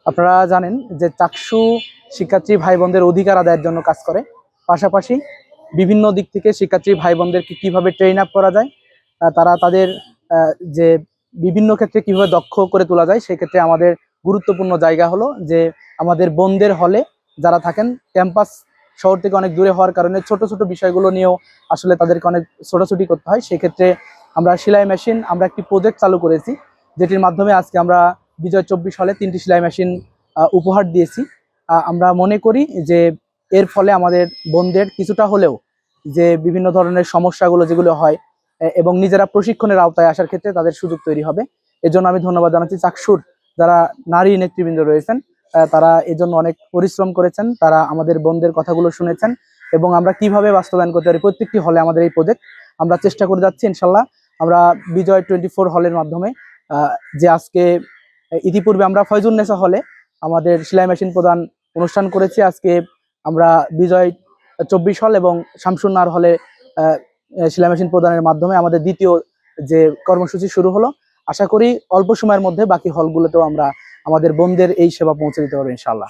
আপনারা জানেন যে চাকসু শিক্ষার্থী ভাই বোনদের অধিকার আদায়ের জন্য কাজ করে। পাশাপাশি বিভিন্ন দিক থেকে শিক্ষার্থী ভাই বোনদেরকে কিভাবে ট্রেন আপ করা যায়, তারা তাদের যে বিভিন্ন ক্ষেত্রে কিভাবে দক্ষ করে তোলা যায়, সেক্ষেত্রে আমাদের গুরুত্বপূর্ণ জায়গা হলো যে আমাদের বোনদের হলে যারা থাকেন, ক্যাম্পাস শহর থেকে অনেক দূরে হওয়ার কারণে ছোট ছোট বিষয়গুলো নিয়েও আসলে তাদেরকে অনেক ছোটাছুটি করতে হয়। সেক্ষেত্রে আমরা সেলাই মেশিন, আমরা একটি প্রজেক্ট চালু করেছি, যেটির মাধ্যমে আজকে আমরা বিজয় 24 হলে 3টি সেলাই মেশিন উপহার দিয়েছি। আমরা মনে করি যে এর ফলে আমাদের বোনদের কিছুটা হলেও যে বিভিন্ন ধরনের সমস্যাগুলো যেগুলো হয় এবং নিজেরা প্রশিক্ষণের আওতায় আসার ক্ষেত্রে তাদের সুযোগ তৈরি হবে। এজন্য আমি ধন্যবাদ জানাচ্ছি চাকসুর যারা নারী নেতৃবৃন্দ রয়েছেন, তারা এজন্য অনেক পরিশ্রম করেছেন, তারা আমাদের বোনদের কথাগুলো শুনেছেন এবং আমরা কিভাবে বাস্তবায়ন করতে পারি প্রত্যেকটি হলে আমাদের এই প্রজেক্ট আমরা চেষ্টা করে যাচ্ছি। ইনশাল্লাহ আমরা বিজয় 24 হলের মাধ্যমে যে আজকে ইতিপূর্বে আমরা ফয়জুন্নেসা হলে আমাদের সেলাই মেশিন প্রদান অনুষ্ঠান করেছি, আজকে আমরা বিজয় 24 হল এবং শামসুন্নার হলে সেলাই মেশিন প্রদানের মাধ্যমে আমাদের দ্বিতীয় যে কর্মসূচি শুরু হলো। আশা করি অল্প সময়ের মধ্যে বাকি হলগুলোতেও আমরা আমাদের বোনদের এই সেবা পৌঁছে দিতে পারবো ইনশাআল্লাহ।